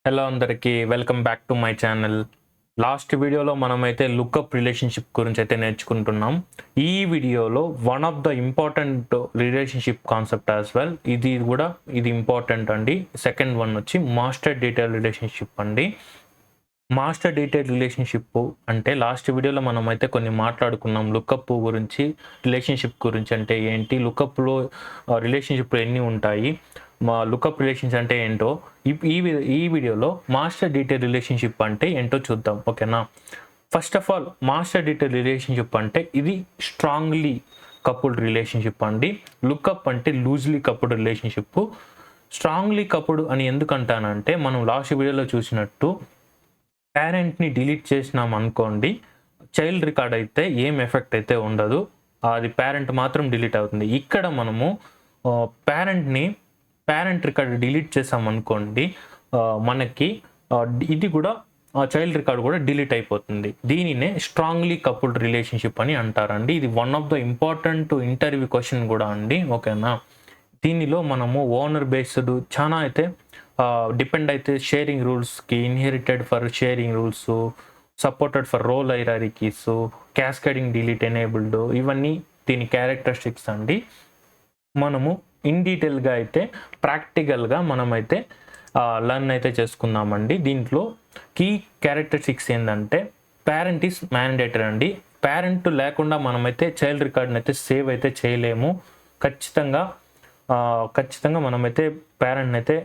Hello అందరికీ welcome back to my channel. Last వీడియోలో మనమైతే లుక్అప్ రిలేషన్షిప్ గురించి అయితే నేర్చుకుంటున్నాం. ఈ వీడియోలో one of the important relationship concept as well, ఇది ఇంపార్టెంట్ అండి. సెకండ్ వన్ వచ్చి మాస్టర్ డీటెయిల్ రిలేషన్షిప్ అండి. మాస్టర్ డీటెయిల్ రిలేషన్షిప్ అంటే లాస్ట్ వీడియోలో మనమైతే కొన్ని మాట్లాడుకున్నాం. లుక్అప్ గురించి, రిలేషన్షిప్ గురించి అంటే ఏంటి, లుక్అప్లో రిలేషన్షిప్ ఎన్ని ఉంటాయి, మా లుక్అప్ రిలేషన్స్ అంటే ఏంటో ఈ వీడియోలో మాస్టర్ డీటెయిల్ రిలేషన్షిప్ అంటే ఏంటో చూద్దాం. ఓకేనా. First of all master detail relationship అంటే ఇది స్ట్రాంగ్లీ కపుల్డ్ రిలేషన్షిప్ అండి. లుక్అప్ అంటే loosely coupled relationship. Strongly coupled అని ఎందుకు అంటానంటే, మనం లాస్ట్ వీడియోలో చూసినట్టు పేరెంట్ని డిలీట్ చేసినాం అనుకోండి, చైల్డ్ రికార్డ్ అయితే ఏం ఎఫెక్ట్ అయితే ఉండదు, అది పేరెంట్ మాత్రం డిలీట్ అవుతుంది. ఇక్కడ మనము పేరెంట్ రికార్డ్ డిలీట్ చేసామనుకోండి, మనకి ఇది కూడా చైల్డ్ రికార్డ్ కూడా డిలీట్ అయిపోతుంది. దీనినే స్ట్రాంగ్లీ కపుల్డ్ రిలేషన్షిప్ అని అంటారండి. ఇది one of the important interview question కూడా అండి. ఓకేనా. దీనిలో మనము ఓనర్ బేస్డ్ చాలా అయితే డిపెండ్ అయితే షేరింగ్ రూల్స్కి, inherited for sharing rules, supported for role hierarchies, cascading delete enabled, ఇవన్నీ దీని క్యారెక్టరిస్టిక్స్ అండి. మనము ఇన్ డీటెయిల్గా అయితే ప్రాక్టికల్గా మనమైతే లర్న్ అయితే చేసుకుందామండి. దీంట్లో కీ క్యారెక్టరిస్టిక్స్ ఏంటంటే, పేరెంట్ ఈస్ మ్యాండేటరీ అండి. పేరెంట్ లేకుండా మనమైతే చైల్డ్ రికార్డ్ని అయితే సేవ్ అయితే చేయలేము. ఖచ్చితంగా మనమైతే పేరెంట్ని అయితే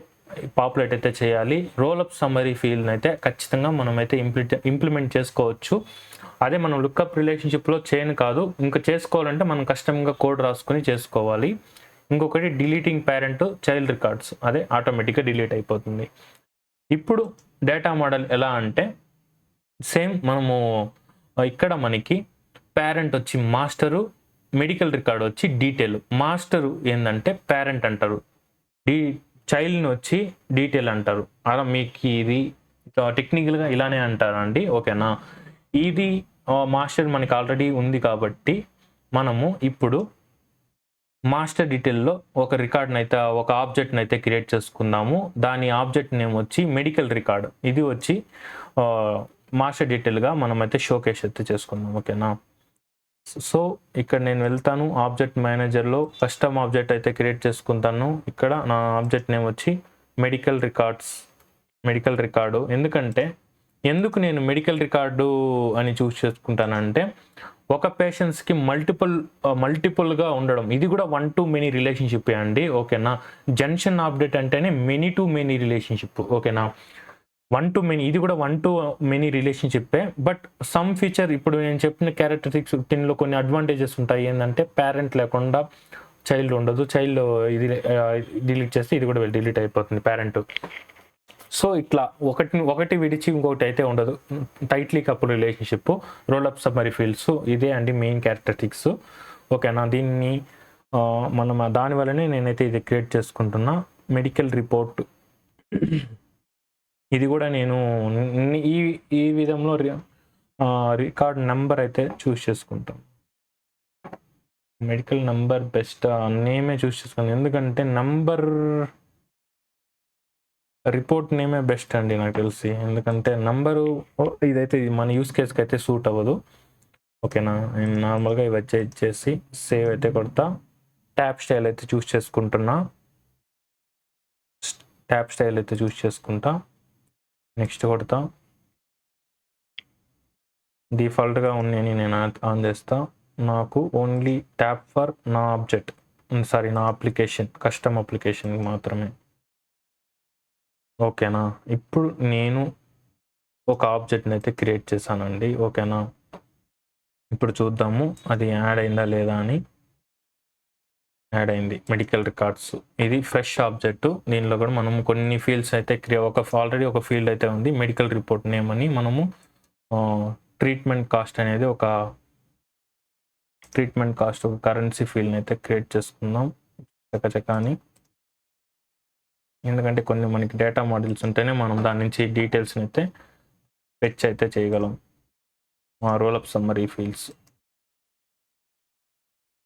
పాపులేట్ అయితే చేయాలి. రోల్అప్ సమ్మరీ ఫీల్డ్ని అయితే ఖచ్చితంగా మనమైతే ఇంప్లిమెంట్ చేసుకోవచ్చు. అదే మనం లుక్అప్ రిలేషన్షిప్లో చేయను కాదు, ఇంకా చేసుకోవాలంటే మనం కష్టంగా కోడ్ రాసుకొని చేసుకోవాలి. ఇంకొకటి డిలీటింగ్ పేరెంట్ చైల్డ్ రికార్డ్స్, అదే ఆటోమేటిక్గా డిలీట్ అయిపోతుంది. ఇప్పుడు డేటా మోడల్ ఎలా అంటే సేమ్, మనము ఇక్కడ మనకి పేరెంట్ వచ్చి మాస్టరు, మెడికల్ రికార్డ్ వచ్చి డీటెయిల్. మాస్టరు ఏంటంటే పేరెంట్ అంటారు, చైల్డ్ని వచ్చి డీటెయిల్ అంటారు. అలా మీకు ఇది టెక్నికల్గా ఇలానే అంటారండి. ఓకేనా. ఇది మాస్టర్ మనకి ఆల్రెడీ ఉంది కాబట్టి మనము ఇప్పుడు మాస్టర్ డీటెయిల్లో ఒక రికార్డ్ని అయితే, ఒక ఆబ్జెక్ట్ని అయితే క్రియేట్ చేసుకుందాము. దాని ఆబ్జెక్ట్ నేమ్ వచ్చి మెడికల్ రికార్డ్. ఇది వచ్చి మాస్టర్ డీటెయిల్గా మనమైతే షోకేస్ అయితే చేసుకుందాం. ఓకేనా. సో ఇక్కడ నేను వెళ్తాను ఆబ్జెక్ట్ మేనేజర్లో, కస్టమ్ ఆబ్జెక్ట్ అయితే క్రియేట్ చేసుకుంటాను. ఇక్కడ నా ఆబ్జెక్ట్ నేమ్ వచ్చి మెడికల్ రికార్డు. ఎందుకు నేను మెడికల్ రికార్డు అని చూస్ చేసుకుంటానంటే, ఒక పేషెంట్స్కి మల్టిపుల్గా ఉండడం, ఇది కూడా 1 to many రిలేషన్షిప్ అండి. ఓకేనా. జంక్షన్ అప్డేట్ అంటేనే మెనీ టు మెనీ రిలేషన్షిప్. ఓకేనా. 1 to many, ఇది కూడా 1 to many రిలేషన్షిప్పే. బట్ సమ్ ఫీచర్, ఇప్పుడు నేను చెప్పిన క్యారెక్టరిస్టిక్స్ దీనిలో కొన్ని అడ్వాంటేజెస్ ఉంటాయి. ఏంటంటే పేరెంట్ లేకుండా చైల్డ్ ఉండదు, చైల్డ్ ఇది డిలీట్ చేస్తే ఇది కూడా డిలీట్ అయిపోతుంది పేరెంట్. సో ఇట్లా ఒకటి విడిచి ఇంకొకటి అయితే ఉండదు. Tightly couple relationship, rollup summary fields, ఇదే అండి మెయిన్ క్యారెక్టరిస్టిక్స్. ఓకేనా. దీన్ని మనం దానివల్లనే నేనైతే ఇది క్రియేట్ చేసుకుంటున్నా. మెడికల్ రిపోర్ట్, ఇది కూడా నేను ఈ విధంలో రికార్డ్ నెంబర్ అయితే చూస్ చేసుకుంటాం. మెడికల్ నెంబర్ బెస్ట్, నేమే చూస్ చేసుకుంటాం. ఎందుకంటే రిపోర్ట్ నేమే బెస్ట్ అండి నాకు తెలిసి. ఎందుకంటే నంబరు ఇదైతే మన యూస్ కేస్కి అయితే సూట్ అవ్వదు. ఓకేనా. నేను నార్మల్గా ఇవి ఇచ్చేసి సేవ్ అయితే కొడతా. ట్యాబ్ స్టైల్ అయితే చూస్ చేసుకుంటా. నెక్స్ట్ కొడతా. డిఫాల్ట్గా ఉన్నాయని నేను ఆన్ చేస్తా. నాకు ఓన్లీ ట్యాబ్ ఫర్ నా ఆబ్జెక్ట్, నా అప్లికేషన్, కస్టమ్ అప్లికేషన్ మాత్రమే. ఓకేనా. ఇప్పుడు నేను ఒక ఆబ్జెక్ట్ని అయితే క్రియేట్ చేశానండి. ఓకేనా. ఇప్పుడు చూద్దాము అది యాడ్ అయిందా లేదా అని. యాడ్ అయింది, మెడికల్ రికార్డ్స్. ఇది ఫ్రెష్ ఆబ్జెక్ట్. దీనిలో కూడా మనము కొన్ని ఫీల్డ్స్ అయితే ఆల్రెడీ ఒక ఫీల్డ్ అయితే ఉంది, మెడికల్ రిపోర్ట్ నేమ్ అని. మనము ట్రీట్మెంట్ కాస్ట్ అనేది ఒక కరెన్సీ ఫీల్డ్ని అయితే క్రియేట్ చేసుకుందాం చకచకాని. ఎందుకంటే కొన్ని మనకి డేటా మోడల్స్ ఉంటేనే మనం దాని నుంచి డీటెయిల్స్ని అయితే ఫెచ్ అయితే చేయగలం. రోల్అప్ సమ్మరీ ఫీల్డ్స్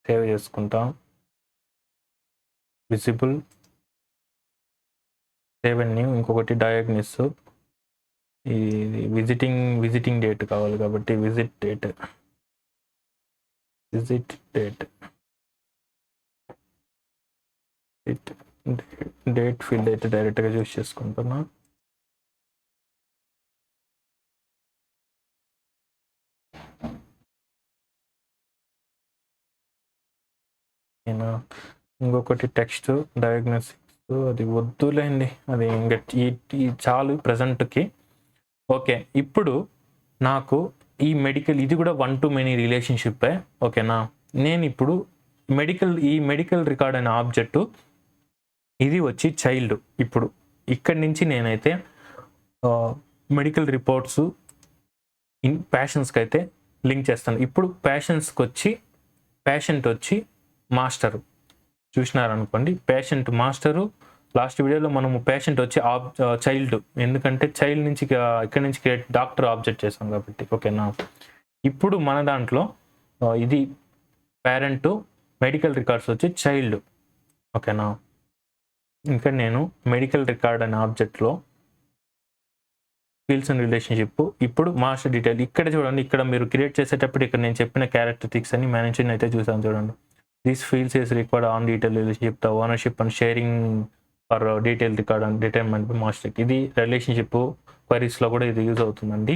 సేవ్ చేసుకుంటాం. విజిబుల్, సేవ్ అండ్ న్యూ, ఇంకొకటి డయాగ్నిస్, ఇది విజిటింగ్ డేట్ కావాలి కాబట్టి విజిట్ డేట్ ఫీల్డ్ అయితే డైరెక్ట్గా చూస్ చేసుకుంటున్నా. నేను ఇంకొకటి టెక్స్ట్ డయాగ్నోస్టిక్స్ అది వద్దులేండి, అది ఇంకా ఈ చాలు ప్రజెంట్కి. ఓకే, ఇప్పుడు నాకు ఈ మెడికల్ ఇది కూడా 1-to-many రిలేషన్షిప్పే. ఓకేనా, నేను ఇప్పుడు ఈ మెడికల్ రికార్డ్ అనే ఆబ్జెక్టు ఇది వచ్చి చైల్డ్. ఇప్పుడు ఇక్కడి నుంచి నేనైతే మెడికల్ రిపోర్ట్స్ ప్యాషెంట్స్కి అయితే లింక్ చేస్తాను. ఇప్పుడు పేషెంట్ వచ్చి మాస్టరు చూసినారనుకోండి, పేషెంట్ మాస్టరు. లాస్ట్ వీడియోలో మనము పేషెంట్ వచ్చి చైల్డ్, ఎందుకంటే చైల్డ్ నుంచి ఇక్కడ నుంచి డాక్టర్ ఆబ్జెక్ట్ చేసాం కాబట్టి. ఓకేనా, ఇప్పుడు మన దాంట్లో ఇది పేరెంట్, మెడికల్ రికార్డ్స్ వచ్చి చైల్డ్. ఓకేనా, ఇంకా నేను మెడికల్ రికార్డ్ అనే ఆబ్జెక్ట్లో ఫీల్డ్స్ అండ్ రిలేషన్షిప్, ఇప్పుడు మాస్టర్ డీటెయిల్. ఇక్కడ చూడండి, ఇక్కడ మీరు క్రియేట్ చేసేటప్పుడు ఇక్కడ నేను చెప్పిన క్యారెక్టరిస్టిక్స్ అని మేనేజ్మెంట్ అయితే చూసాను చూడండి. This fields is required on detail relationship, the ownership and sharing for detail record and determent by master. ఇది రిలేషన్షిప్ క్వరీస్లో కూడా ఇది యూజ్ అవుతుందండి.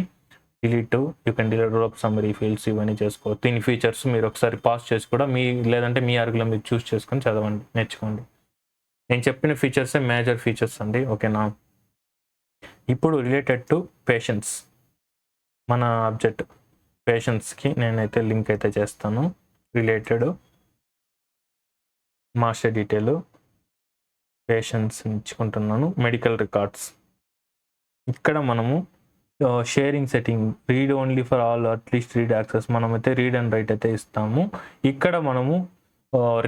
Delete, you can delete roll summary fields, ఇవన్నీ చేసుకోవచ్చు. దీని ఫీచర్స్ మీరు ఒకసారి పాస్ చేసి కూడా లేదంటే మీ ఆర్గ్యులో మీరు చూస్ చేసుకొని చదవండి, నేర్చుకోండి. నేను చెప్పిన ఫీచర్సే మేజర్ ఫీచర్స్ అండి. ఓకేనా, ఇప్పుడు రిలేటెడ్ టు పేషెంట్స్, మన ఆబ్జెక్ట్ పేషెంట్స్కి నేనైతే లింక్ అయితే చేస్తాను. రిలేటెడ్ మాస్టర్ డీటెయిల్ పేషెంట్స్ ఇచ్చుకుంటున్నాను. మెడికల్ రికార్డ్స్, ఇక్కడ మనము sharing setting read only for all at least read access, మనమైతే రీడ్ అండ్ రైట్ అయితే ఇస్తాము. ఇక్కడ మనము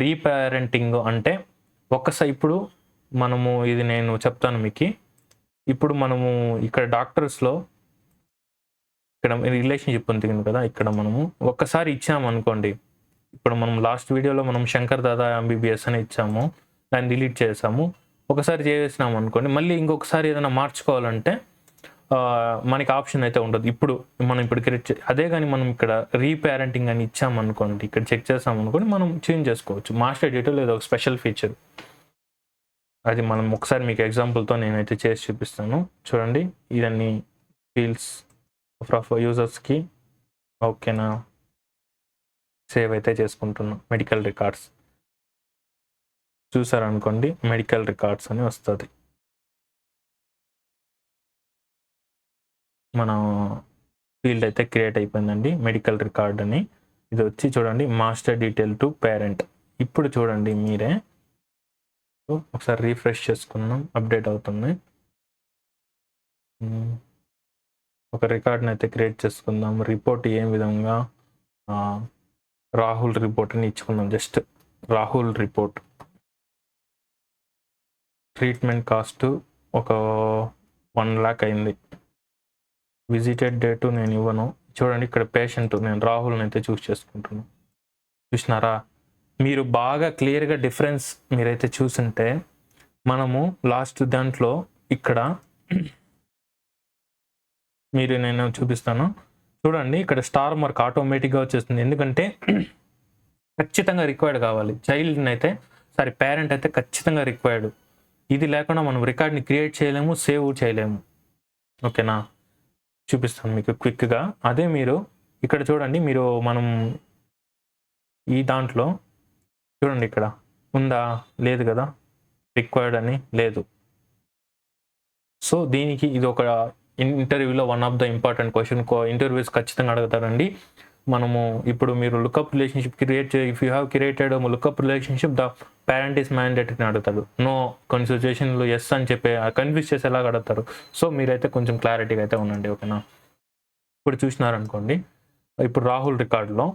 రీపేరెంటింగ్ అంటే ఒక్కసారి ఇప్పుడు మనము ఇది నేను చెప్తాను మీకు. ఇప్పుడు మనము ఇక్కడ డాక్టర్స్లో ఇక్కడ రిలేషన్షిప్ ఉంది కదా, ఇక్కడ మనము ఒక్కసారి ఇచ్చామనుకోండి. ఇప్పుడు మనం లాస్ట్ వీడియోలో మనం శంకర్ దాదా ఎంబీబీఎస్ అని ఇచ్చాము, దాన్ని డిలీట్ చేసాము. ఒకసారి చేసినాము అనుకోండి, మళ్ళీ ఇంకొకసారి ఏదైనా మార్చుకోవాలంటే మనకి ఆప్షన్ అయితే ఉండదు. మనం క్రియేట్ అదే కానీ మనం ఇక్కడ రీపేరెంటింగ్ అని ఇచ్చామనుకోండి, ఇక్కడ చెక్ చేసామనుకోండి, మనం చేంజ్ చేసుకోవచ్చు. మాస్టర్ డీటెయిల్ ఏదో ఒక స్పెషల్ ఫీచర్, అది మనం ఒకసారి మీకు ఎగ్జాంపుల్తో నేనైతే చేసి చూపిస్తాను చూడండి. ఇవన్నీ ఫీల్డ్స్ ఆఫ్ యూజర్స్కి. ఓకేనా, సేవ్ అయితే చేసుకుంటున్నాం. మెడికల్ రికార్డ్స్ చూసారనుకోండి, మెడికల్ రికార్డ్స్ అని వస్తుంది. మన ఫీల్డ్ అయితే క్రియేట్ అయిపోయిందండి, మెడికల్ రికార్డ్ అని. ఇది వచ్చి చూడండి మాస్టర్ డీటెయిల్ టు పేరెంట్. ఇప్పుడు చూడండి మీరే, ఒకసారి రీఫ్రెష్ చేసుకున్నాం, అప్డేట్ అవుతుంది. ఒక రికార్డ్ని అయితే క్రియేట్ చేసుకుందాం. రిపోర్ట్ ఏ విధంగా రాహుల్ రిపోర్ట్ అని ఇచ్చుకుందాం. Just Rahul report. Treatment cost ఒక 1 lakh అయింది. విజిటెడ్ డేటు నేను ఇవ్వను. చూడండి ఇక్కడ పేషెంట్ నేను రాహుల్ని అయితే చూస్ చేసుకుంటున్నాను. చూసినారా, మీరు బాగా క్లియర్గా డిఫరెన్స్ మీరైతే చూసుంటే, మనము లాస్ట్ దాంట్లో ఇక్కడ నేను చూపిస్తాను చూడండి. ఇక్కడ స్టార్ మార్క్ ఆటోమేటిక్గా వచ్చేస్తుంది, ఎందుకంటే ఖచ్చితంగా రిక్వైర్డ్ కావాలి. చైల్డ్ని అయితే పేరెంట్ అయితే ఖచ్చితంగా రిక్వైర్డ్. ఇది లేకుండా మనం రికార్డ్ని క్రియేట్ చేయలేము, సేవ్ చేయలేము. ఓకేనా, చూపిస్తాను మీకు క్విక్గా. అదే మీరు ఇక్కడ చూడండి, మనం ఈ దాంట్లో చూడండి, ఇక్కడ ఉందా, లేదు కదా, రిక్వైర్డ్ అని లేదు. సో దీనికి ఇది ఒక ఇంటర్వ్యూలో one of the important question, interviews ఖచ్చితంగా అడుగుతారండి. మనము ఇప్పుడు మీరు lookup relationship if you have created lookup relationship the parent is mandatory అని అడుగుతాడు. నో, కొన్ని సిచ్యువేషన్లో ఎస్ అని చెప్పి కన్ఫ్యూజ్ చేసేలాగా అడుగుతారు. సో మీరైతే కొంచెం క్లారిటీగా అయితే ఉండండి. ఓకేనా, ఇప్పుడు చూసినారనుకోండి, ఇప్పుడు రాహుల్ రికార్డులో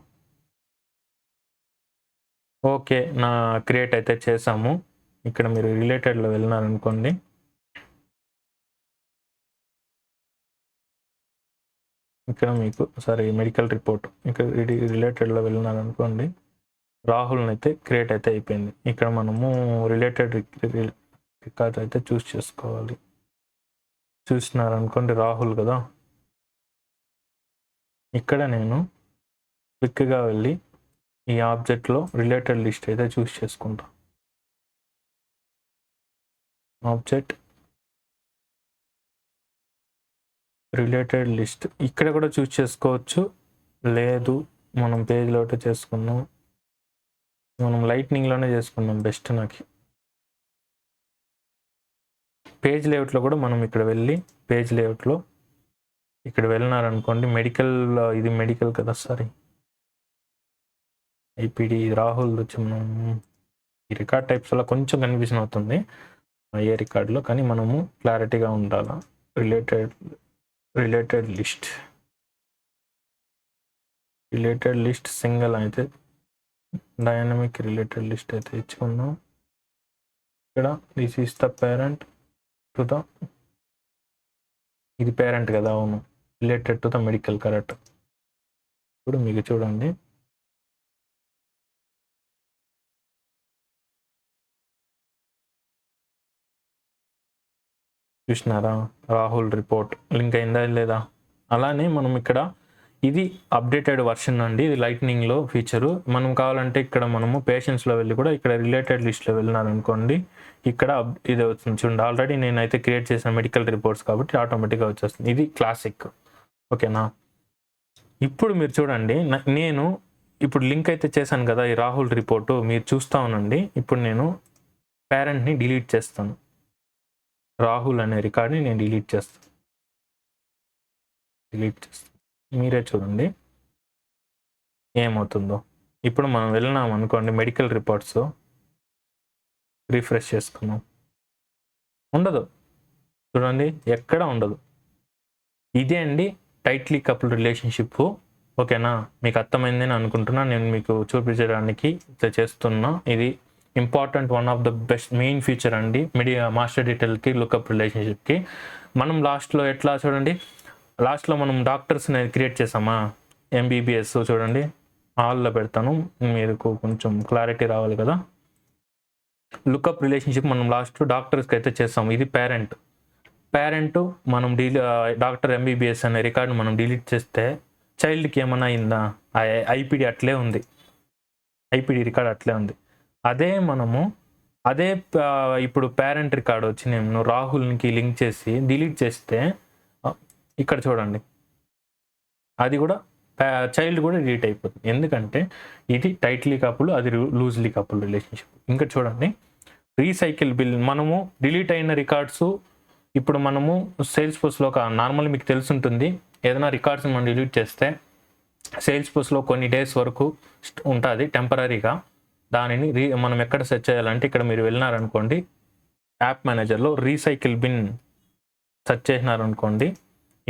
ఓకే నా క్రియేట్ అయితే చేసాము. ఇక్కడ మీరు రిలేటెడ్లో వెళ్ళినారనుకోండి, ఇక్కడ మీకు మెడికల్ రిపోర్ట్ ఇక్కడ రిలేటెడ్లో వెళ్ళినారనుకోండి, రాహుల్ని అయితే క్రియేట్ అయితే అయిపోయింది. ఇక్కడ మనము రిలేటెడ్ రికార్డ్ అయితే చూస్ చేసుకోవాలి. చూసినారనుకోండి రాహుల్ కదా, ఇక్కడ నేను క్విక్గా వెళ్ళి ఈ ఆబ్జెక్ట్లో రిలేటెడ్ లిస్ట్ అయితే చూస్ చేసుకుంటా. ఆబ్జెక్ట్ రిలేటెడ్ లిస్ట్ ఇక్కడ కూడా చూస్ చేసుకోవచ్చు, లేదు మనం పేజ్లో ఒకటే చేసుకున్నాం, మనం లైట్నింగ్లోనే చేసుకున్నాం బెస్ట్. నాకు పేజ్ లేఅవుట్లో కూడా మనం ఇక్కడ వెళ్ళి పేజ్ లేఅవుట్లో ఇక్కడ వెళ్ళినారనుకోండి, మెడికల్, ఇది మెడికల్ కదా, సారీ ఐపీడి రాహుల్ వచ్చి మనం ఈ రికార్డ్ టైప్స్ వల్ల కొంచెం కన్ఫ్యూజన్ అవుతుంది ఏ రికార్డులో, కానీ మనము క్లారిటీగా ఉండాలా. రిలేటెడ్ లిస్ట్ సింగిల్ అయితే డైనమిక్ రిలేటెడ్ లిస్ట్ అయితే ఇచ్చుకుందాం. ఇక్కడ this is the parent to the, ఇది పేరెంట్ కదా, అవును, related to the medical, correct. ఇప్పుడు మీకు చూడండి, చూసినారా రాహుల్ రిపోర్ట్ లింక్ అయిందా లేదా. అలానే మనం ఇక్కడ ఇది అప్డేటెడ్ వర్షన్ అండి, ఇది లైట్నింగ్లో ఫీచరు. మనం కావాలంటే ఇక్కడ మనము పేషెంట్స్లో వెళ్ళి కూడా ఇక్కడ రిలేటెడ్ లిస్ట్లో వెళ్ళినారనుకోండి, ఇక్కడ ఇది వచ్చింది చూడండి. ఆల్రెడీ నేనైతే క్రియేట్ చేసిన మెడికల్ రిపోర్ట్స్ కాబట్టి ఆటోమేటిక్గా వచ్చేస్తుంది. ఇది క్లాసిక్, ఓకేనా. ఇప్పుడు మీరు చూడండి, నేను ఇప్పుడు లింక్ అయితే చేశాను కదా ఈ రాహుల్ రిపోర్టు, మీరు చూస్తూ ఉండండి. ఇప్పుడు నేను పేరెంట్ని డిలీట్ చేస్తాను, రాహుల్ అనే రికార్డ్ని నేను డిలీట్ చేస్తాను. మీరే చూడండి ఏమవుతుందో. ఇప్పుడు మనం వెళ్ళినాం అనుకోండి మెడికల్ రిపోర్ట్స్, రిఫ్రెష్ చేసుకున్నాం, ఉండదు చూడండి, ఎక్కడ ఉండదు. ఇదే అండి టైట్లీ కపుల్డ్ రిలేషన్షిప్, ఓకేనా. మీకు అర్థమైందని అనుకుంటున్నా, నేను మీకు చూపించడానికి ఇట్లా చేస్తున్నా. ఇది important, one of the best main feature అండి మాస్టర్ డీటెయిల్కి లుకప్ రిలేషన్షిప్కి. మనం లాస్ట్లో ఎట్లా చూడండి, లాస్ట్లో మనం డాక్టర్స్ని క్రియేట్ చేసామా, ఎంబీబీఎస్ చూడండి ఆల్లో పెడతాను, మీకు కొంచెం క్లారిటీ రావాలి కదా. లుకప్ రిలేషన్షిప్ మనం లాస్ట్ డాక్టర్స్కి అయితే చేస్తాము. ఇది పేరెంట్ మనం డాక్టర్ ఎంబీబీఎస్ అనే రికార్డు మనం డిలీట్ చేస్తే చైల్డ్కి ఏమైనా అయిందా, ఐపీడి అట్లే ఉంది, ఐపీడి రికార్డ్ అట్లే ఉంది. అదే మనము ఇప్పుడు పేరెంట్ రికార్డ్ వచ్చి నేను రాహుల్కి లింక్ చేసి డిలీట్ చేస్తే ఇక్కడ చూడండి, అది కూడా చైల్డ్ కూడా డిలీట్ అయిపోతుంది. ఎందుకంటే ఇది టైట్లీ కపుల్, అది లూజ్లీ కపుల్ రిలేషన్షిప్. ఇంకా చూడండి రీసైకిల్ బిల్, మనము డిలీట్ అయిన రికార్డ్స్ ఇప్పుడు మనము సేల్స్ ఫోర్స్లో నార్మల్ మీకు తెలుసుంటుంది, ఏదైనా రికార్డ్స్ మనం డిలీట్ చేస్తే సేల్స్ ఫోర్స్లో కొన్ని డేస్ వరకు ఉంటుంది టెంపరీగా. దానిని మనం ఎక్కడ సెర్చ్ చేయాలంటే ఇక్కడ మీరు వెళ్ళినారనుకోండి యాప్ మేనేజర్లో రీసైకిల్ బిన్ సెర్చ్ చేసినారనుకోండి,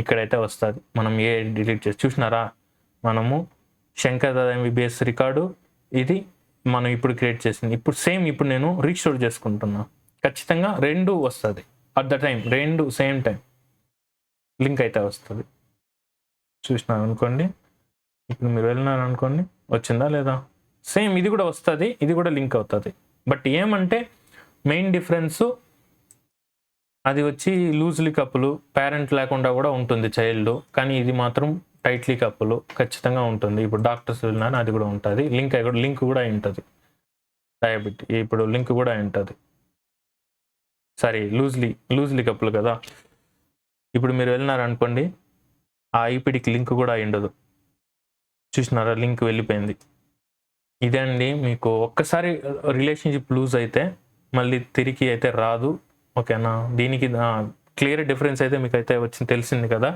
ఇక్కడైతే వస్తుంది. మనం ఏ డిలీట్ చేసి చూసినారా, మనము శంకర్ దాదా ఎంబీబీఎస్ రికార్డు ఇది మనం ఇప్పుడు క్రియేట్ చేసింది. ఇప్పుడు సేమ్ ఇప్పుడు నేను రీస్టోర్ చేసుకుంటున్నా, ఖచ్చితంగా రెండు వస్తుంది అట్ ద టైం, రెండు సేమ్ టైం లింక్ అయితే వస్తుంది. చూసినారు అనుకోండి, ఇప్పుడు మీరు వెళ్ళినారు అనుకోండి, వచ్చిందా లేదా, సేమ్ ఇది కూడా వస్తుంది, ఇది కూడా లింక్ అవుతుంది. బట్ ఏమంటే మెయిన్ డిఫరెన్స్ అది వచ్చి లూజ్లీ కప్పులు, పేరెంట్ లేకుండా కూడా ఉంటుంది చైల్డ్, కానీ ఇది మాత్రం టైట్లీ కప్పులు ఖచ్చితంగా ఉంటుంది. ఇప్పుడు డాక్టర్స్ వెళ్ళినా అది కూడా ఉంటుంది, లింక్ కూడా అయి ఉంటుంది. డయాబెటీ ఇప్పుడు లింక్ కూడా అయి ఉంటుంది, సారీ లూజ్లీ కప్పులు కదా. ఇప్పుడు మీరు వెళ్ళినారనుకోండి ఆ ఐపీడికి లింక్ కూడా అయి ఉండదు, చూసినారా లింక్ వెళ్ళిపోయింది. ఇదే అండి మీకు ఒక్కసారి రిలేషన్షిప్ లూజ్ అయితే మళ్ళీ తిరిగి అయితే రాదు, ఓకేనా. దీనికి క్లియర్ డిఫరెన్స్ అయితే మీకు అయితే తెలిసింది కదా.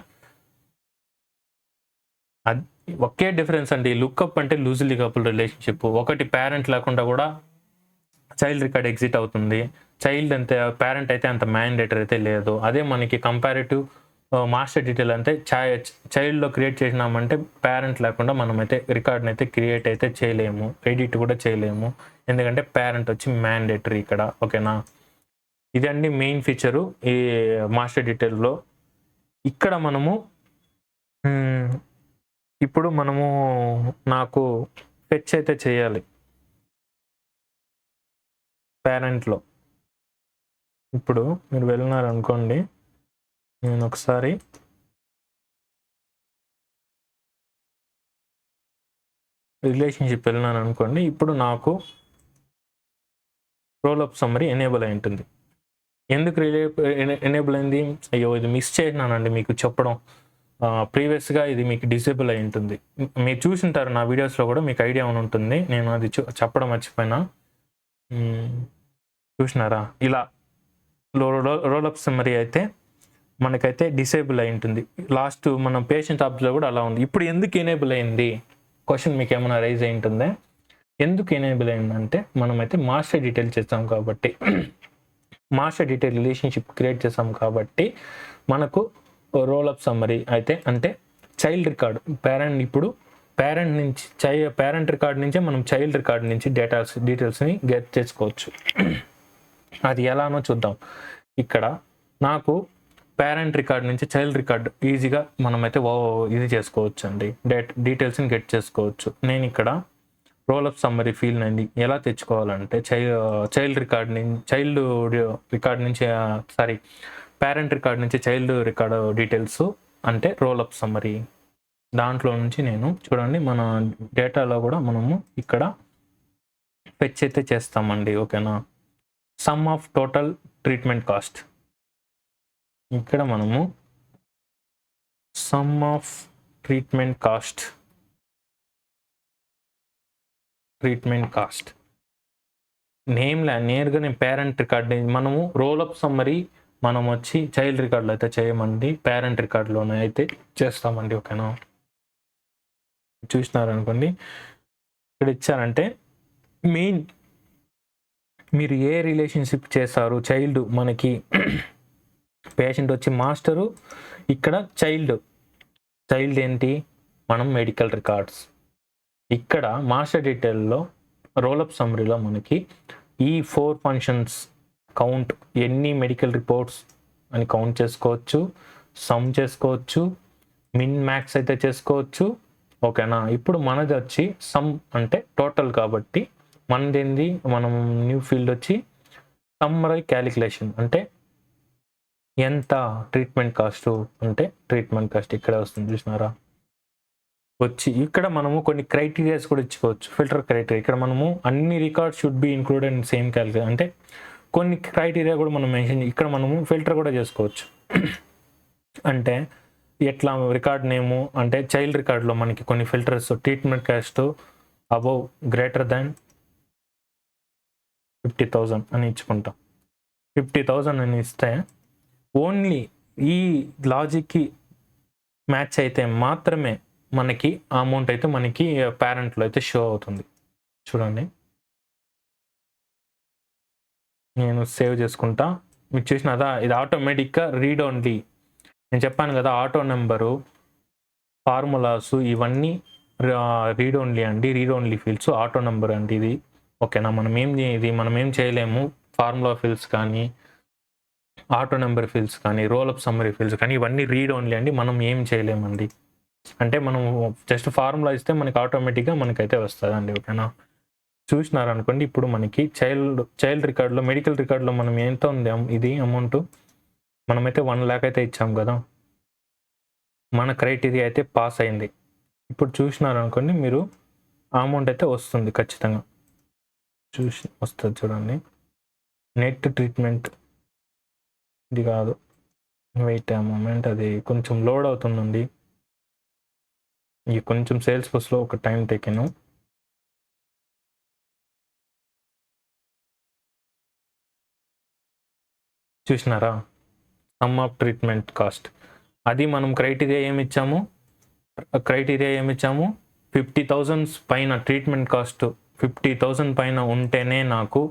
అది ఒకే డిఫరెన్స్ అండి, లుక్అప్ అంటే లూజ్లీ కపుల్ రిలేషన్షిప్, ఒకటి పేరెంట్ లేకుండా కూడా చైల్డ్ రికార్డ్ ఎగ్జిట్ అవుతుంది, చైల్డ్ అంతే, పేరెంట్ అయితే అంత మ్యాండేటరీ అయితే లేదు. అదే మనకి కంపారిటివ్ మాస్టర్ డీటెయిల్ అంటే చైల్డ్లో క్రియేట్ చేసినామంటే పేరెంట్ లేకుండా మనమైతే రికార్డ్ని అయితే క్రియేట్ అయితే చేయలేము, ఎడిట్ కూడా చేయలేము, ఎందుకంటే పేరెంట్ వచ్చి మ్యాండేటరీ ఇక్కడ, ఓకేనా. ఇదండి మెయిన్ ఫీచరు ఈ మాస్టర్ డీటెయిల్లో. ఇక్కడ మనము ఇప్పుడు మనము నాకు ఫెచ్ అయితే చేయాలి పేరెంట్లో. ఇప్పుడు మీరు వెళ్ళినారనుకోండి, నేను ఒకసారి రిలేషన్షిప్ వెళ్ళినాను అనుకోండి, ఇప్పుడు నాకు రోల్-అప్ సమ్మరీ ఎనేబుల్ అయి ఉంటుంది. ఎందుకు ఎనేబుల్ అయింది? అయ్యో, ఇది మిస్ చేసినానండి మీకు చెప్పడం. ప్రీవియస్గా ఇది మీకు డిసేబుల్ అయి ఉంటుంది. మీరు చూసింటారు నా వీడియోస్లో కూడా, మీకు ఐడియా ఉంటుంది. నేను అది చెప్పడం మర్చిపోయినా. చూసినారా? ఇలా రోల్-అప్ సమ్మరీ అయితే మనకైతే డిసేబుల్ అయి ఉంటుంది. లాస్ట్ మనం పేషెంట్ ఆప్స్లో కూడా అలా ఉంది. ఇప్పుడు ఎందుకు ఎనేబుల్ అయింది క్వశ్చన్ మీకు ఏమైనా రైజ్ అయి ఉంటుందా? ఎందుకు ఎనేబుల్ అయిందంటే మనమైతే మాస్టర్ డీటెయిల్ చేస్తాం కాబట్టి, మాస్టర్ డీటెయిల్ రిలేషన్షిప్ క్రియేట్ చేస్తాం కాబట్టి మనకు రోల్-అప్ సమ్మరీ అయితే, అంటే చైల్డ్ రికార్డ్ ఇప్పుడు పేరెంట్ రికార్డ్ నుంచే మనం చైల్డ్ రికార్డ్ నుంచి డీటెయిల్స్ని గెట్ చేసుకోవచ్చు. అది ఎలానో చూద్దాం. ఇక్కడ నాకు పేరెంట్ రికార్డ్ నుంచి చైల్డ్ రికార్డ్ ఈజీగా మనమైతే ఇది చేసుకోవచ్చు అండి, డీటెయిల్స్ని గెట్ చేసుకోవచ్చు. నేను ఇక్కడ రోల్-అప్ సమ్మరీ ఫీల్ అనేది ఎలా తెచ్చుకోవాలంటే, చైల్డ్ రికార్డ్ నుంచి పేరెంట్ రికార్డ్ నుంచి చైల్డ్ రికార్డ్ డీటెయిల్స్ అంటే రోల్-అప్ సమ్మరీ. దాంట్లో నుంచి నేను చూడండి, మన డేటాలో కూడా మనము ఇక్కడ ఫెచ్ అయితే చేస్తామండి. ఓకేనా? Some of total treatment cost, ఇక్కడ మనము సమ్ ఆఫ్ ట్రీట్మెంట్ కాస్ట్ నేరుగా నేను పేరెంట్ రికార్డ్ మనము రోల్-అప్ సమ్మరీ మనం వచ్చి చైల్డ్ రికార్డులో అయితే చేయమండి, పేరెంట్ రికార్డులోనే అయితే చేస్తామండి. ఓకేనా? చూసినారనుకోండి, ఇక్కడ ఇచ్చారంటే మెయిన్ మీరు ఏ రిలేషన్షిప్ చేస్తారు. చైల్డ్ మనకి పేషెంట్ వచ్చి మాస్టరు, ఇక్కడ చైల్డ్ ఏంటి మనం మెడికల్ రికార్డ్స్. ఇక్కడ మాస్టర్ డీటెయిల్లో రోల్-అప్ సమ్మరీలో మనకి ఈ 4 ఫంక్షన్స్ కౌంట్, ఎన్ని మెడికల్ రిపోర్ట్స్ అని కౌంట్ చేసుకోవచ్చు, సమ్ చేసుకోవచ్చు, మిన్ మ్యాక్స్ అయితే చేసుకోవచ్చు. ఓకేనా? ఇప్పుడు మనది వచ్చి సమ్ అంటే టోటల్ కాబట్టి మనది ఏంది, మనం న్యూ ఫీల్డ్ వచ్చి సమ్మరీ క్యాలిక్యులేషన్ అంటే ఎంత ట్రీట్మెంట్ కాస్ట్ అంటే ట్రీట్మెంట్ కాస్ట్ ఇక్కడ వస్తుంది. చూసినారా? వచ్చి ఇక్కడ మనము కొన్ని క్రైటీరియాస్ కూడా ఇచ్చుకోవచ్చు, ఫిల్టర్ క్రైటీరియా. ఇక్కడ మనము అన్ని records should be included in same calculation అంటే కొన్ని క్రైటీరియా కూడా మనం మెన్షన్, ఇక్కడ మనము ఫిల్టర్ కూడా చేసుకోవచ్చు. అంటే ఎట్లా రికార్డ్ నేము అంటే చైల్డ్ రికార్డ్లో మనకి కొన్ని filters, treatment cost above greater than 50,000 అని ఇచ్చుకుంటాం. 50,000 అని ఇస్తే ఓన్లీ ఈ లాజిక్కి మ్యాచ్ అయితే మాత్రమే మనకి ఆ అమౌంట్ అయితే మనకి పేరెంట్లో అయితే షో అవుతుంది. చూడండి, నేను సేవ్ చేసుకుంటా. మీకు చూసినదా, ఇది ఆటోమేటిక్గా రీడ్ ఓన్లీ. నేను చెప్పాను కదా, ఆటో నెంబరు, ఫార్ములాస్ ఇవన్నీ రీడ్ ఓన్లీ అండి. Read only fields auto number అండి ఇది. ఓకేనా? మనం ఏం చేయలేము. ఫార్ములా ఫీల్డ్స్ కానీ, ఆటో నెంబర్ ఫీల్డ్స్ కానీ, రోల్-అప్ సమ్మరీ ఫీల్డ్స్ కానీ ఇవన్నీ రీడ్ ఓన్లీ అండి. మనం ఏం చేయలేమండి. అంటే మనం జస్ట్ ఫార్ములా ఇస్తే మనకి ఆటోమేటిక్గా మనకైతే వస్తుందండి. ఓకేనా? చూసినారనుకోండి, ఇప్పుడు మనకి చైల్డ్ రికార్డులో, మెడికల్ రికార్డులో మనం ఎంత ఉంది ఇది అమౌంట్, మనమైతే 1 lakh అయితే ఇచ్చాం కదా. మన క్రైటీరియా అయితే పాస్ అయింది. ఇప్పుడు చూసినారనుకోండి, మీరు ఆ అమౌంట్ అయితే వస్తుంది ఖచ్చితంగా. వస్తుంది చూడండి. నెట్ ట్రీట్మెంట్ ఇది కాదు, వెయిట్ ఆ మూమెంట్, అది కొంచెం లోడ్ అవుతుందండి. ఇది కొంచెం సేల్స్ ఫోర్స్లో ఒక టైం టేకెను. చూసినారా? సమ్ ఆఫ్ ట్రీట్మెంట్ కాస్ట్, అది మనం క్రైటీరియా ఏమిచ్చాము 50,000 పైన ట్రీట్మెంట్ కాస్ట్ 50,000 పైన ఉంటేనే నాకు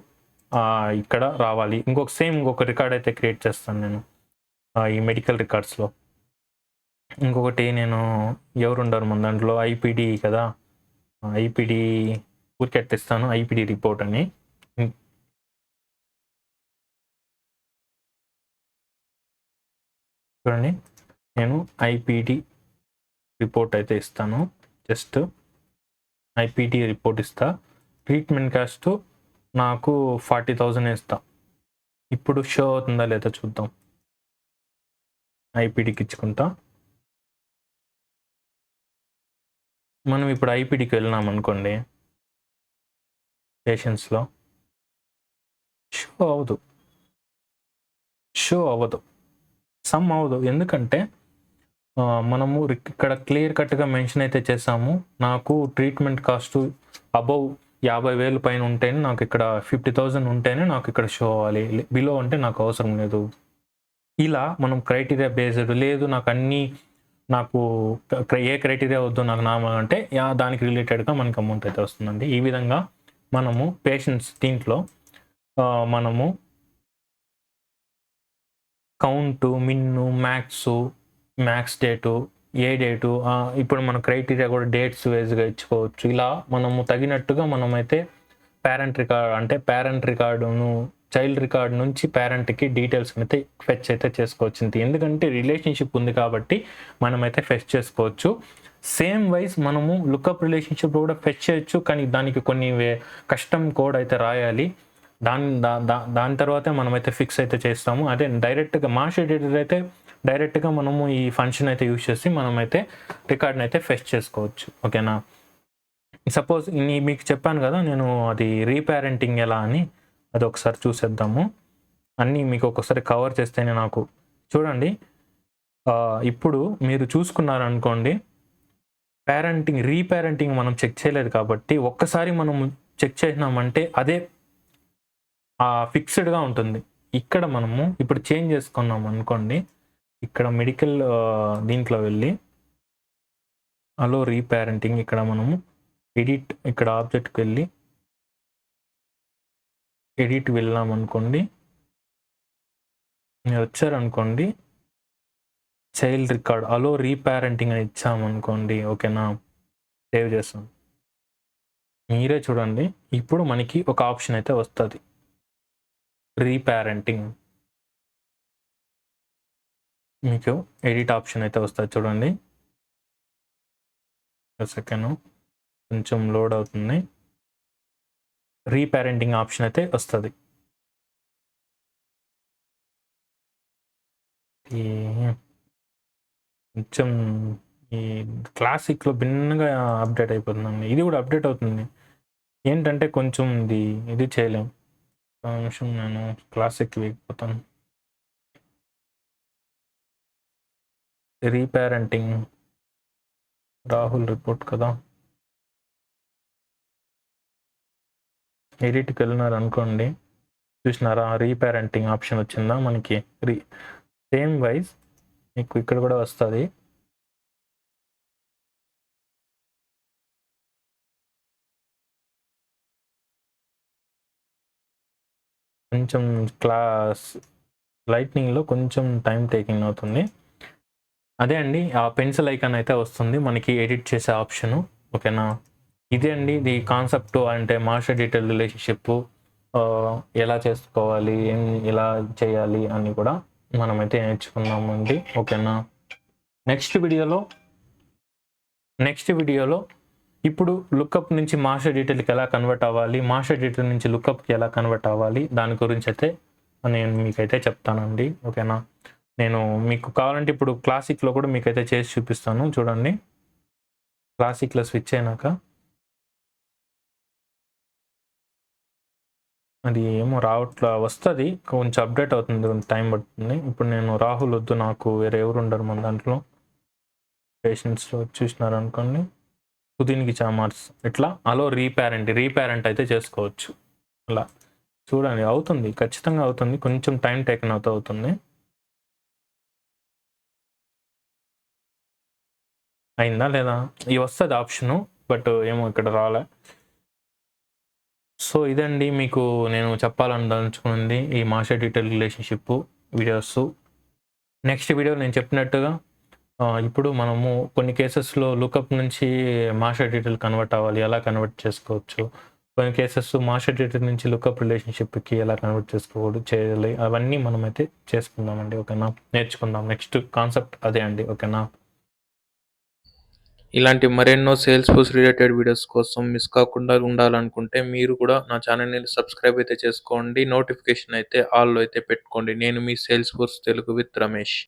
ఇక్కడ రావాలి. ఇంకొక రికార్డ్ అయితే క్రియేట్ చేస్తాను నేను ఈ మెడికల్ రికార్డ్స్లో. ఇంకొకటి నేను ఎవరు ఉండరు మన దాంట్లో, ఐపీడీ కదా, ఐపీడీ ఊరికెట్టిస్తాను, ఐపీడీ రిపోర్ట్ అని. చూడండి, నేను ఐపీడీ రిపోర్ట్ అయితే ఇస్తాను. జస్ట్ ఐపీడీ రిపోర్ట్ ఇస్తా. ట్రీట్మెంట్ కాస్ట్ నాకు 40,000 ఇస్తా. ఇప్పుడు షో అవుతుందా లేదా చూద్దాం. ఐపీడీకి ఇచ్చుకుంటా. మనం ఇప్పుడు ఐపీడీకి వెళ్ళినాం అనుకోండి, పేషెంట్స్లో షో అవ్వదు, సమ్ అవ్వదు. ఎందుకంటే మనము ఇక్కడ క్లియర్ కట్గా మెన్షన్ అయితే చేసాము, నాకు ట్రీట్మెంట్ కాస్ట్ అబౌవ్ 50,000 పైన ఉంటేనే నాకు ఇక్కడ 50,000 ఉంటేనే నాకు ఇక్కడ షో అవ్వాలి, బిలో అంటే నాకు అవసరం లేదు. ఇలా మనం క్రైటీరియా బేస్డ్, లేదు నాకు ఏ క్రైటీరియా వద్దు నాకు నార్మల్ అంటే దానికి రిలేటెడ్గా మనకి అమౌంట్ అయితే వస్తుందండి. ఈ విధంగా మనము పేషెంట్స్ దీంట్లో మనము కౌంటు, మిన్ను, మ్యాక్స్ డేటు, ఏ డేటు, ఇప్పుడు మన క్రైటీరియా కూడా డేట్స్ వైజ్గా ఇచ్చుకోవచ్చు. ఇలా మనము తగినట్టుగా మనమైతే పేరెంట్ రికార్డును, చైల్డ్ రికార్డ్ నుంచి పేరెంట్కి డీటెయిల్స్ అయితే ఫెచ్ అయితే చేసుకోవచ్చు. ఎందుకంటే రిలేషన్షిప్ ఉంది కాబట్టి మనమైతే ఫెచ్ చేసుకోవచ్చు. సేమ్ వైజ్ మనము లుకప్ రిలేషన్షిప్ కూడా ఫెచ్ చేయొచ్చు, కానీ దానికి కొన్ని కస్టమ్ కోడ్ అయితే రాయాలి. దాని తర్వాతే మనమైతే ఫిక్స్ అయితే చేస్తాము. అదే డైరెక్ట్గా మాస్టర్ ఎడిటర్ అయితే డైరెక్ట్గా మనము ఈ ఫంక్షన్ అయితే యూజ్ చేసి మనమైతే రికార్డ్ని అయితే ఫెచ్ చేసుకోవచ్చు. ఓకేనా? సపోజ్ మీకు చెప్పాను కదా నేను అది రీపేరెంటింగ్ ఎలా అని, అది ఒకసారి చూసేద్దాము. అన్నీ మీకు ఒకసారి కవర్ చేస్తేనే నాకు చూడండి. ఇప్పుడు మీరు చూసుకున్నారనుకోండి, రీపేరెంటింగ్ మనం చెక్ చేయలేదు కాబట్టి ఒక్కసారి మనం చెక్ చేసినామంటే అదే ఫిక్స్డ్గా ఉంటుంది. ఇక్కడ మనము ఇప్పుడు చేంజ్ చేసుకున్నాం అనుకోండి, ఇక్కడ మెడికల్ దీంట్లో వెళ్ళి అలో రీపేరెంటింగ్, ఇక్కడ మనము ఎడిట్, ఇక్కడ ఆబ్జెక్ట్కి వెళ్ళి ఎడిట్ వెళ్ళాం అనుకోండి, మీరు వచ్చారనుకోండి, చైల్డ్ రికార్డ్ అలో రీపేరెంటింగ్ అని ఇచ్చామనుకోండి. ఓకేనా? సేవ్ చేస్తాం. మీరే చూడండి, ఇప్పుడు మనకి ఒక ఆప్షన్ అయితే వస్తుంది, రీపేరెంటింగ్. మీకు ఎడిట్ ఆప్షన్ అయితే వస్తుంది చూడండి. సెకండ్ కొంచెం లోడ్ అవుతుంది. రీపేరెంటింగ్ ఆప్షన్ అయితే వస్తుంది. కొంచెం ఈ క్లాసిక్లో భిన్నంగా అప్డేట్ అయిపోతుందండి. ఇది కూడా అప్డేట్ అవుతుంది. ఏంటంటే కొంచెం ఇది చేయలేం. నిమిషం, నేను క్లాసిక్ వెళ్ళిపోతాను. రీపేరెంటింగ్ రాహుల్ రిపోర్ట్ కదా, ఎడిట్కి వెళ్ళినారు అనుకోండి, చూసినారా రీపేరెంటింగ్ ఆప్షన్ వచ్చిందా మనకి. సేమ్ వైజ్ మీకు ఇక్కడ కూడా వస్తుంది. కొంచెం లైట్నింగ్లో కొంచెం టైం టేకింగ్ అవుతుంది. అదే అండి, ఆ పెన్సిల్ ఐకాన్ అయితే వస్తుంది మనకి ఎడిట్ చేసే ఆప్షను. ఓకేనా? ఇదే అండి ఇది కాన్సెప్ట్, అంటే మాస్టర్ డీటెయిల్ రిలేషన్షిప్ ఎలా చేసుకోవాలి, ఎలా చేయాలి అని కూడా మనమైతే నేర్చుకున్నామండి. ఓకేనా? నెక్స్ట్ వీడియోలో ఇప్పుడు లుకప్ నుంచి మాస్టర్ డీటెయిల్కి ఎలా కన్వర్ట్ అవ్వాలి, మాస్టర్ డీటెయిల్ నుంచి లుకప్కి ఎలా కన్వర్ట్ అవ్వాలి, దాని గురించి అయితే నేను మీకైతే చెప్తానండి. ఓకేనా? నేను మీకు కావాలంటే ఇప్పుడు క్లాసిక్లో కూడా మీకైతే చేసి చూపిస్తాను. చూడండి, క్లాసిక్లో స్విచ్ అయినాక అది ఏమో రావట్లా, వస్తుంది, కొంచెం అప్డేట్ అవుతుంది, కొంచెం టైం పడుతుంది. ఇప్పుడు నేను రాహుల్ వద్దు, నాకు వేరే ఎవరు ఉండరు మన దాంట్లో, పేషెంట్స్లో చూసినారు అనుకోండి, దీనికి చామార్స్ ఇట్లా అలో రీపేరెంట్ అయితే చేసుకోవచ్చు. అలా చూడండి, అవుతుంది, ఖచ్చితంగా అవుతుంది, కొంచెం టైం టేకన్ అవుతుంది. అయిందా లేదా? ఇవి వస్తుంది ఆప్షను, బట్ ఏమో ఇక్కడ రాలే. సో ఇదండి మీకు నేను చెప్పాలనుకుంది ఈ master detail relationship videos. Next video నేను చెప్పినట్టుగా ఇప్పుడు మనము కొన్ని కేసెస్లో లుకప్ నుంచి మాస్టర్ డీటెయిల్ కన్వర్ట్ అవ్వాలి, ఎలా కన్వర్ట్ చేసుకోవచ్చు, కొన్ని కేసెస్ మాస్టర్ డీటెయిల్ నుంచి లుకప్ రిలేషన్షిప్కి ఎలా కన్వర్ట్ చేయాలి, అవన్నీ మనమైతే చేసుకుందామండి. ఓకేనా? నేర్చుకుందాం. నెక్స్ట్ కాన్సెప్ట్ అదే అండి. ఓకేనా? ఇలాంటి మరెన్నో సేల్స్ ఫోర్స్ రిలేటెడ్ వీడియోస్ కోసం మిస్ కాకుండా ఉండాలనుకుంటే మీరు కూడా నా ఛానల్ని సబ్స్క్రైబ్ అయితే చేసుకోండి, నోటిఫికేషన్ అయితే ఆల్లో అయితే పెట్టుకోండి. నేను మీ Salesforce Telugu with Ramesh.